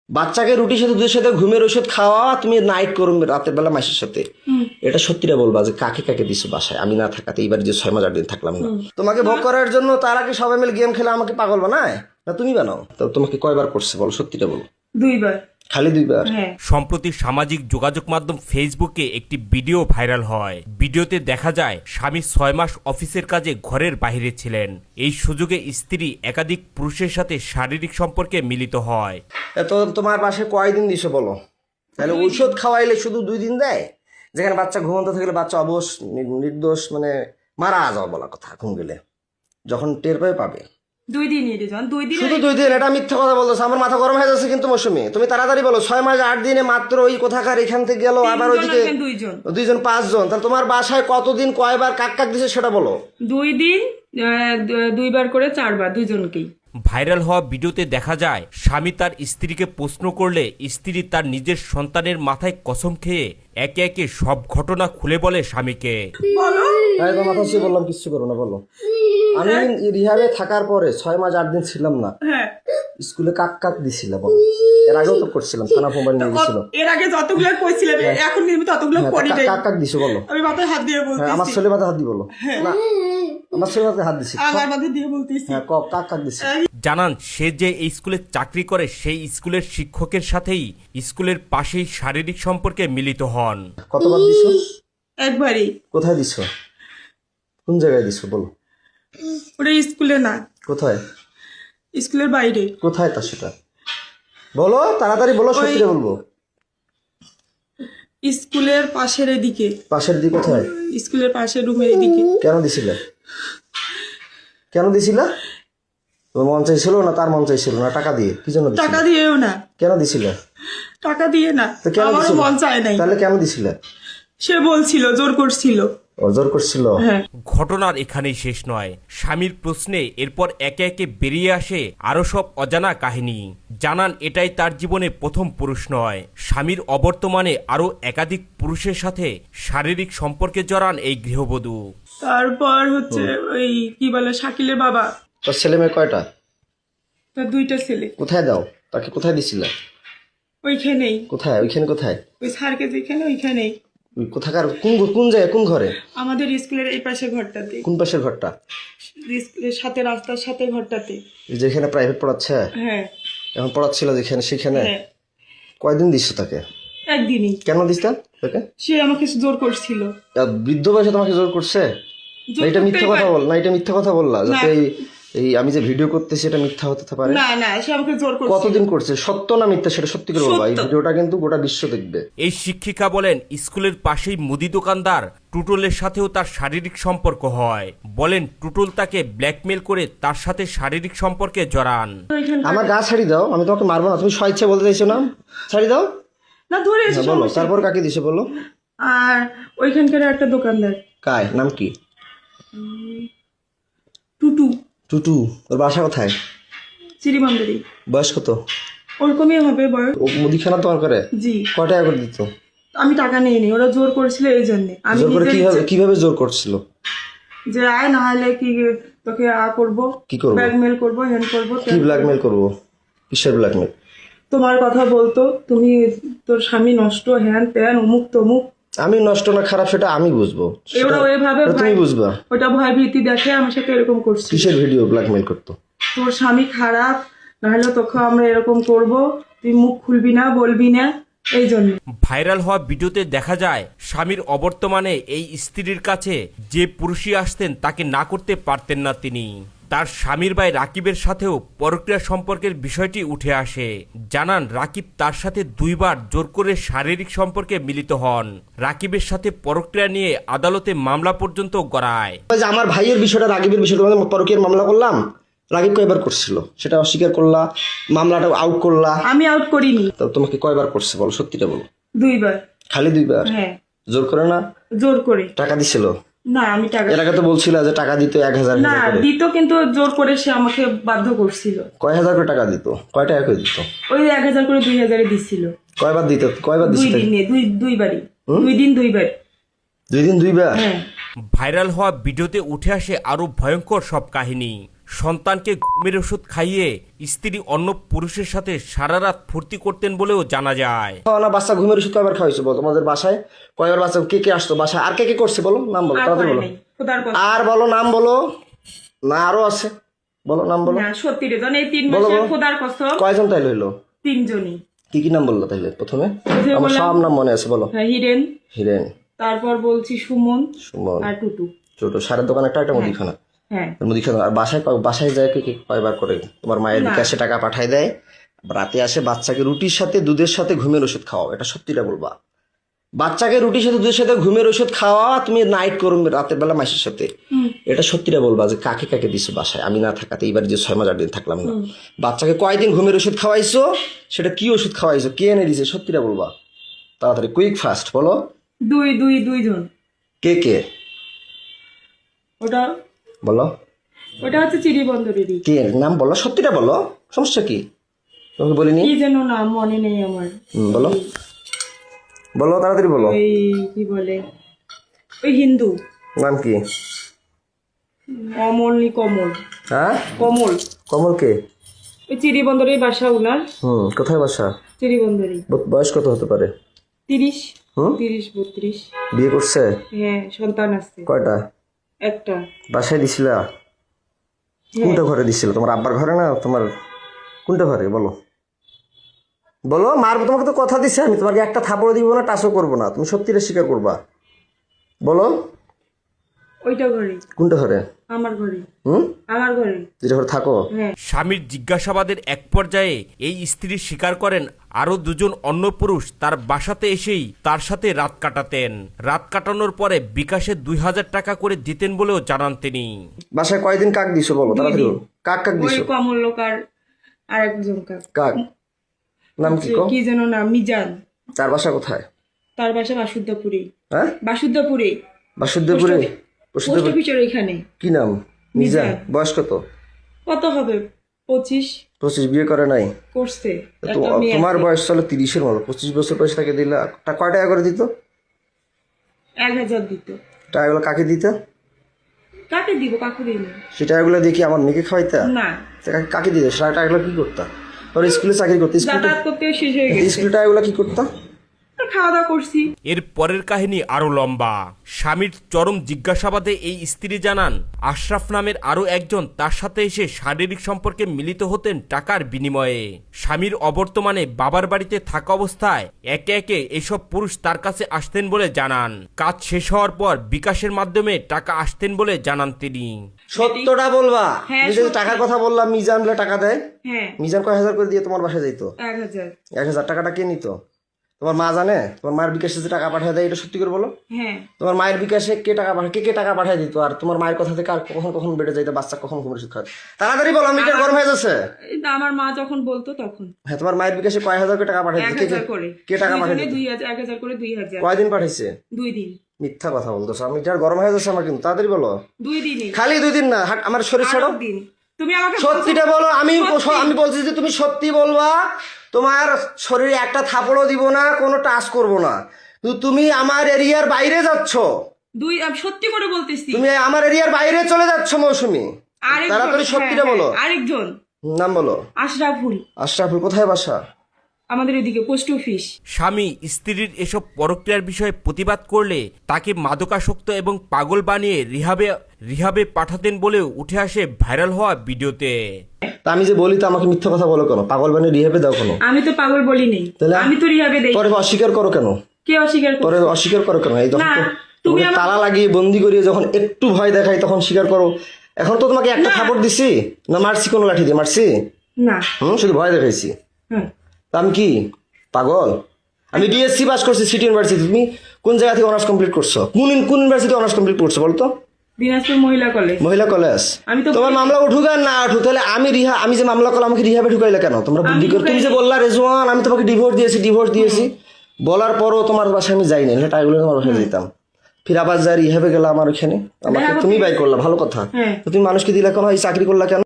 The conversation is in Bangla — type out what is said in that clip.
বাচ্চাকে রুটির সাথে দুধের সাথে ঘুমের ওষুধ খাওয়া, তুমি নাইট করো রাতের বেলা মাসের সাথে। এটা সত্যিটা বলবা যে কাকে কাকে দিছো বাসায় আমি না থাকাতে, এইবার যে 6 মাস 8 দিন থাকলাম না। তোমাকে ভোগ করার জন্য তারা কি সবাই মিলে গেম খেলে আমাকে পাগল বানায়, না তুমি বানাও? তো তোমাকে কয়বার করছে বলো, সত্যিটা বলো। 2 বার। খালি 2 বার? সম্প্রতি সামাজিক যোগাযোগ মাধ্যম ফেসবুকে একটি ভিডিও ভাইরাল হয়। ভিডিওতে দেখা যায় স্বামী 6 মাস অফিসের কাজে ঘরের বাইরে ছিলেন। এই সুযোগে স্ত্রী একাধিক পুরুষের সাথে শারীরিক সম্পর্কে মিলিত হয়। তো তোমার পাশে কয়দিন দিছো বলো? তাহলে ঔষধ খাওয়াইলে শুধু 2 দিন দেয়, যেখানে বাচ্চা ঘুমন্ত থাকলে বাচ্চা অবশ নির্দোষ মানে মারা যাওয়া বলা কথা, ঘুম গেলে যখন টের পাবে 2 দিনই রেজন, 2 দিন। শুধু 2 দিন? এটা মিথ্যা কথা বলতেছে, আমার মাথা গরম হয়ে যাচ্ছে কিন্তু মৌসুমী। তুমি তাড়াতাড়ি বলো, 6 মাস 8 দিনে মাত্র ওই কোথাকার এখান থেকে গেল, আবার ওইদিকে 2 জন 5 জন, তাহলে তোমার বাসায় কতদিন কয়বার কাক কাক দিছে সেটা বলো। 2 দিন 2 বার করে 4 বার, দুজনকেই। ভাইরাল হওয়া ভিডিওতে দেখা যায় স্বামী তার স্ত্রীকে প্রশ্ন করলে স্ত্রী তার নিজের সন্তানের মাথায় কসম খেয়ে একে একে সব ঘটনা খুলে বলে স্বামীকে। মাথা ছুঁয়ে বললাম কিচ্ছু করো না, বলো। আমি রিহাবে থাকার পরে 6 মাস 8 দিন ছিলাম না, স্কুলে কাক কাক দিছিল বলো। এর আগেও তো করছিলাম, থানা মোবাইল নিয়ে গেছিল। এর আগে যতগুলো কইছিলেন এখন কিন্তু ততগুলো করি নাই। কাক কাক দিছো বলো। আমি মাথায় হাত দিয়ে বলতেছি। আমার ছেলে মাথায় হাত দি বলো। না আমার ছেলে মাথায় হাত দিছি। আমার মাথায় দিয়ে বলতেছি। হ্যাঁ কাক কাক দিছি। জানান সে যে এই স্কুলে চাকরি করে সেই স্কুলের শিক্ষকের সাথেই স্কুলের পাশেই শারীরিক সম্পর্কে মিলিত হন। কতবার দিছো? একবারই। কোথায় দিছো? কোন জায়গায় দিছো বলো। ওটা স্কুলে না। কোথায়? স্কুলের বাইরে। কোথায় তা সেটা বলো, তাড়াতাড়ি বলো, সত্যি বলবো। স্কুলের পাশের এদিকে। পাশের দিকে কোথায়? স্কুলের পাশের রুমের এদিকে। কেন দিছিলে? কেন দিছিলা? তোমার মন চাইছিল না তার মন চাইছিল না? টাকা দিয়ে? কি জন্য দিছিলে? টাকা দিয়েও না। কেন দিছিলে? টাকা দিয়ে না, তো কেন আমার দিছিলে? মন চায় নাই। তাহলে কেন দিছিলে? সে বলছিল, জোর করছিল। জোর করছিল? হ্যাঁ। ঘটনার এখানেই শেষ নয়। স্বামীর প্রশ্নে এরপর একে একে বেরিয়ে আসে আরো সব অজানা কাহিনী। জানান এটাই তার জীবনে প্রথম পুরুষ নয়। স্বামীর অবর্তমানে আরো একাধিক পুরুষের সাথে শারীরিক সম্পর্কে জড়ান এই গৃহবধূ। তারপর হচ্ছে ওই কি বলে শাকিলের বাবা। তোর ছেলে মেয়ে কয়টা? তার 2টা ছেলে। কোথায় দাও তাকে? কোথায় দিছিলে? ওইখানেই। কোথায়? ওইখানে কোথায়? ওই স্যারকে যেখানে ওইখানেই। কোথাকার? কোন জায়গায়? কোন ঘরে? আমাদের স্কুলের এই পাশে ঘরটাতে। কোন পাশের ঘরটা? স্কুলের সাথে, রাস্তার সাথে ঘরটাতে। যেখানে প্রাইভেট পড়াচ্ছে? হ্যাঁ। এখন পড়াচ্ছিল যেখানে, সেখানে? হ্যাঁ। কয়দিন দিছো তাকে? একদিনই। কেন দিস্তা তাকে? সে আমাকে জোর করছিল। বৃদ্ধ বয়সে তোমাকে জোর করছে? না এটা মিথ্যা কথা বল, না এটা মিথ্যা কথা বললা যাতে এই আমি যে ভিডিও করতেছি এটা মিথ্যা হতে পারে। না না, সে আমাকে জোর করছিল। কতদিন করছে? সত্য না মিথ্যা সেটা সত্যি করে বলবা। এই ভিডিওটা কিন্তু গোটা বিশ্ব দেখবে। এই শিক্ষিকা বলেন স্কুলের পাশেই মুদি দোকানদার টুটুলের সাথেও তার শারীরিক সম্পর্ক হয়। বলেন টুটুল তাকে ব্ল্যাকমেল করে তার সাথে শারীরিক সম্পর্কে জড়ান। আমার গা ছাড়ি দাও, আমি তোমাকে মারবো না, তুমি স্বেচ্ছা বলতে চাইছো না? ছাড়ি দাও না, ধরে এসে বলো। তারপর কাকে দিছে বলো? আর ওইখানকার একটা দোকানদার। কায় নাম কি? টুটু। টুটু। ওর বাসা কোথায়? চিরিমান্দারি। বয়স কত? ওরকমই হবে বয়স। ও মুদিখানা তোমার করে? জি। কয় টাকা করে দিত? আমি টাকা নিয়ে নি, ওরা জোর করেছিল এই জন্য। আমি জোর করে কিভাবে জোর করছিল? যে আয় না হলে কি তোকে করবো, কি করবো? ব্ল্যাকমেল করবো, হ্যান্ড করবো। কি ব্ল্যাকমেল করবো? কিসের ব্ল্যাকমেল? তোমার কথা বলতো, তুমি তোর স্বামী নষ্ট, হ্যান ত্যান, অমুক তমুক। আমি নষ্ট না খারাপ সেটা আমি বুঝবো, ওরা ওইভাবে তুমি বুঝবা। ওটা ভয় ভীতি দেখে আমার সাথে এরকম করছে। কিসের ভিডিও ব্ল্যাকমেল করতো? তোর স্বামী খারাপ, নাহলে তোকে আমরা এরকম করব, তুই মুখ খুলবি না, বলবি না, এই জন্য। ভাইরাল হওয়া ভিডিওতে দেখা যায় স্বামীর অবর্তমানে এই স্ত্রীর কাছে যে পুরুষই আসতেন তাকে না করতে পারতেন না তিনি। তার স্বামীর ভাই রাকিবের সাথেও পরক্রিয়া সম্পর্কের বিষয়টি উঠে আসে। জানান রাকিব তার সাথে 2 বার জোর করে শারীরিক সম্পর্কে মিলিত হন। রাকিবের সাথে পরক্রিয়া নিয়ে আদালতে মামলা পর্যন্ত গড়ায়। আমার ভাইয়ের বিষয়টা, রাকিবের বিষয়টা, তোমাদের পরকীয়ার মামলা করলাম, রাকিব কয়বার করছিল সেটা অস্বীকার করলা, মামলাটা আউট করলা। আমি আউট করিনি। তো তোমাকে কয়বার করছে বলো, সত্যিটা বলো। 2 বার। খালি 2 বার? হ্যাঁ। জোর করে না? জোর করে। টাকা দিছিল? না আমি টাকা। এর আগে তো বলছিল যে টাকা দিত 1000 না দিত, কিন্তু জোর করে সে আমাকে বাধ্য করছিল। কয় হাজার করে টাকা দিত? কয় টাকা করে দিত? ওই 1000 করে 2000 দিছিল। কয়বার দিত? কয়বার দিছিল? 2 দিনে, 2 বারই। 2 দিন 2 বার। 2 দিন 2 বার? হ্যাঁ। ভাইরাল হওয়া ভিডিওতে উঠে আসে আরো ভয়ঙ্কর সব কাহিনী। সন্তানকে ঘুমের ওষুধ খাইয়ে স্ত্রী অন্য পুরুষের সাথে সারা রাত ফুর্তি করতেন বলেও জানা যায়। না বাচ্চা ঘুমের ওষুধ কয়বার খাওয়াইছো বলো? তোমাদের বাসায় কয়বার বাচ্চা কে কে আসতো বাসায়? আর কে কে করছে বলো, নাম বলো, আর তাড়াতাড়ি করে বলো। নাই, খোদার কসম। আর বলো, নাম বলো। না আরো আছে, বলো নাম বলো। না সত্যি রে, এই 3 বলো, মাসে বলো। খোদার কসম কয়জন তাইলে হইলো? 3 জনই। কি কি নাম বললো তাইলে প্রথমে? প্রথমে আমার বললাম- সব নাম মনে আছে, বলো। হ্যাঁ, হিরেন, হিরেন, তারপর বলছি সুমন সুমন, আর টুটু। ছোট সারের দোকান একটা মুদিখানা। হ্যাঁ, মুদিখানা। আর বাসায় যায় কে কে কয়বার করে? তোমার মায়ের বিকাশে টাকা পাঠায় দেয়, রাতে আসে বাচ্চাকে রুটির সাথে দুধের সাথে ঘুমের ওষুধ খাওয়াও, এটা সত্যিটা বলবা। বাচ্চাকে রুটির সাথে দুধের সাথে ঘুমের ওষুধ খাওয়া, তুমি নাইট করো রাতের বেলা মাসের সাথে, এটা সত্যিটা বলবা যে কাকে কাকে দিছো বাসায় আমি না থাকাতে? এইবার যে 6 মাস 8 দিন থাকলাম না, বাচ্চাকে কয়দিন ঘুমের ওষুধ খাওয়াইছো? সেটা কি ওষুধ খাওয়াইছো? কে এনে দিছে? সত্যিটা বলবা, তাড়াতাড়ি, কুইক ফাস্ট বলো। 2 জন। কে কে ওটা বলো। হচ্ছে চিড়িবন্দরেরই। কে নাম বলো, সত্যিটা বলো, সমস্যা কি? তোমাকে বলিনি? কি যেন নাম মনে নেই আমার। বলো বলো, তাড়াতাড়ি বলো। ওই কি বলে, ওই হিন্দু নাম কি? অমলনি কমল। হ্যাঁ, কমল। কমল কে? ওই চিড়িবন্দরের বাসা উনার। কোথায় বাসা? চিড়িবন্দরই। বয়স কত হতে পারে? 30 হুম? 32। বিয়ে করছে? হ্যাঁ, সন্তান আছে কয়টা? একটা। বাসায় দিছিলা? কোনটা ঘরে দিছিল? তোমার আব্বার ঘরে না তোমার কোনটা ঘরে বলো? বলো, মারবো তোমাকে তো কথা দিছে আমি, তোমাকে একটা থাপড় দিব না, টাচও করবো না, তুমি সত্যিটা স্বীকার করবা, বলো। ওইটা ঘরে। কোনটা ঘরে? আমার ঘরে। হুম, আমার ঘরে। যেটা ঘরে থাকো? হ্যাঁ। স্বামীর জিজ্ঞাসাবাদের এক পর্যায়ে এই স্ত্রী স্বীকার করেন আরো 2 জন অন্য পুরুষ তার বাসাতে এসেই তার সাথে রাত কাটাতেন। রাত কাটানোর পরে বিকাশে 2000 টাকা করে দিতেন বলেও জানান তিনি। বাসায় কয়দিন কাক দিছো বলো, তাড়াতাড়ি বলো। কাক কাক ওই দিছো? কমল লোক আর একজন কাক নাম কি কো? কি যেন নাম, মিজান। তার বাসা কোথায়? তার বাসা বাসুদেবপুরে। হ্যাঁ, বাসুদেবপুরে। বাসুদেবপুরে। পোস্ট অফিসের ওইখানে। কি নাম? মিজান। বয়স কত? কত হবে? 25। 25। বিয়ে করে নাই? করছে। তো একটা মেয়ে তোমার আছে। বয়স চলো 30-এর মতো, 25 বছর বয়স তাকে দিলা, কয় টাকা করে দিত? 1000 দিত। টাকাগুলো কাকে দিত? কাকে দিব? কাকু দিই না। সে টাকাগুলো দিয়ে কি আমার মেয়েকে খাওয়াইতা? না, কাকে দিত? সে টাকাগুলো কি করতা? তোর স্কুলে চাকরি করতে, যাতায়াত করতে শেষ হয়ে গেছে। স্কুলে টাকাগুলো কি করতা? খাওয়া দাওয়া করছি। এর পরের কাহিনী আরো লম্বা। স্বামীর চরম জিজ্ঞাসাবাদে এই স্ত্রী জানান আশরাফ নামের আরো একজন তার সাথে এসে শারীরিক সম্পর্কে মিলিত হতেন টাকার বিনিময়ে। স্বামীর অবর্তমানে বাবার বাড়িতে থাকা অবস্থায় একে একে এসব পুরুষ তার কাছে আসতেন বলে জানান। কাজ শেষ হওয়ার পর বিকাশের মাধ্যমে টাকা আসতেন বলে জানান তিনি। সত্যটা বলবা। হ্যাঁ, তুমি যে সত্যি। টাকার কথা বললাম, মিজান বলে টাকা দেয়। হ্যাঁ, মিজান কয় হাজার করে দিয়ে তোমার বাসায় যাইতো? 1000। 1000 টাকাটা কে নিত? তোমার মা জানে? তোমার মায়ের বিকাশে যে টাকা পাঠায় দেয়, এটা সত্যি করে বলো। হ্যাঁ, তোমার মায়ের বিকাশে কে টাকা পাঠায়, কে টাকা পাঠায় দিত? আর তোমার মায়ের কথা থেকে আর কখন কখন বেড়ে যাইতো, বাচ্চা কখন ঘুমের শিক্ষা? তাড়াতাড়ি বলো, মিটার গরম হয়ে যাচ্ছে। এই তো আমার মা যখন বলতো তখন হ্যাঁ, তোমার মায়ের বিকাশে কয় হাজার করে টাকা পাঠায় দিত? 1000 করে। কে টাকা পাঠায় দিত? 1000 করে 2000। কয়দিন পাঠাইছে? 2 দিন। মিথ্যা কথা বলতেছো, মিটার গরম হয়ে যাচ্ছে আমার কিন্তু, তাড়াতাড়ি বলো। 2 দিনই। খালি 2 দিন না, হাট আমার শরীর ছাড়ো। দিন। তুমি আমাকে সত্যিটা বলো। আমি বলছি যে তুমি সত্যি বলবা, তোমার শরীরে একটা থাপড়ও দিব না, কোনো টাচ করব না। কিন্তু তুমি আমার এরিয়ার বাইরে যাচ্ছ, আমি সত্যি করে বলতেছি। তুমি আমার এরিয়ার বাইরে চলে যাচ্ছ মৌসুমী। আরেকজন, তাড়াতাড়ি সত্যিটা বলো। আরেকজন নাম বলো। আশরাফুল। আশরাফুল কোথায় বাসা? আমাদের এদিকে পোস্ট অফিস। স্বামী স্ত্রীর এসব পরক্রিয়ার বিষয়ে প্রতিবাদ করলে তাকে মাদকাসক্ত এবং পাগল বানিয়ে রিহাবে পাঠাতেন বলেও উঠে আসে ভাইরাল হওয়া ভিডিওতে। তা আমি যে বলি তো আমাকে মিথ্যা কথা বলো কেন? পাগল বানিয়ে রিহাবে দাও কেন? আমি তো পাগল বলি নেই, তাহলে আমি তো রিহাবে দেই। পরে অস্বীকার করো কেন? কে অস্বীকার করে? পরে অস্বীকার করো কেন? এই যখন না, তুমি তুমি আমার- তালা লাগিয়ে বন্দি করিয়ে যখন একটু ভয় দেখাই তখন স্বীকার করো। এখন তো তোমাকে একটা থাপড় দিছি না, মারছি কোনো লাঠি দিয়ে মারছি? না। শুধু ভয় দেখাইছি। হ্যাঁ। তা আমি কি পাগল? আমি বিএসসি পাস করছি সিটি ইউনিভার্সিটি। তুমি কোন জায়গা থেকে অনার্স কমপ্লিট করছো? কোন ইউনিভার্সিটি অনার্স কমপ্লিট করছো বলতো? দিনাজপুর মহিলা কলেজ। মহিলা কলেজ। আমি তো তোমার মামলা উঠুক আর না উঠুক, তাহলে আমি যে মামলা করলাম আমাকে রিহাবে ঢুকাইলে কেন? তোমরা বুদ্ধি করে তুমি যে বললা রেজওয়ান আমি তোমাকে ডিভোর্স দিয়েছি বলার পরও তোমার বাসায় আমি যাইনি, টাকাগুলো তোমার বাসায় যেতাম। ফির আবার যাই রিহাবে গেলাম আমার ওখানে, আমাকে তুমি বাই করলা, ভালো কথা। হ্যাঁ। তো তুমি মানুষকে দিলা কেন? এই চাকরি করলা কেন?